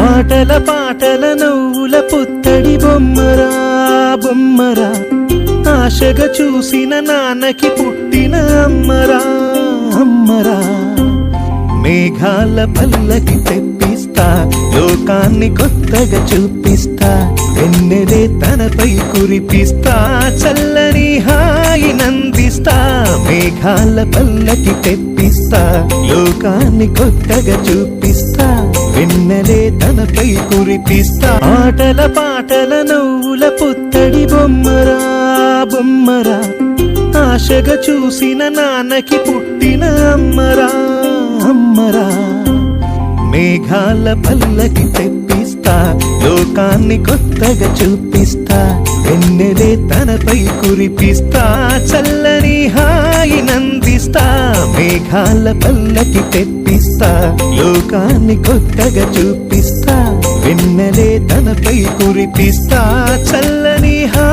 ఆటల పాటల నవ్వుల పుత్తడి బొమ్మరా బొమ్మరా, ఆశగా చూసిన నాన్నకి పుట్టిన అమ్మరా అమ్మరా. మేఘాల పల్లకి తెప్పిస్తా, లోకాన్ని కొత్తగా చూపిస్తా, వెన్నెలే తనపై కురిపిస్తా, చల్లని హాయి నందిస్తా. మేఘాల పల్లకి తెప్పిస్తా, లోకాన్ని కొత్తగా చూపిస్తా, వెన్నెలే తనపై కురిపిస్తా. ఆటల పాటల నవ్వుల పుత్తడి బొమ్మరా బొమ్మరా, ఆశగా చూసిన నాన్నకి పుట్టిన అమ్మరా అమ్మరా. మేఘాల పల్లకి తెప్పిస్తా, లోకాన్ని కొత్తగా చూపిస్తా, వెన్నెలే తనపై కురిపిస్తా, చల్లని హాయి నందిస్తా. మేఘాల పల్లకి తెప్పిస్తా, లోకాన్ని కొత్తగా చూపిస్తా, వెన్నెలే తనపై కురిపిస్తా, చల్లని హాయి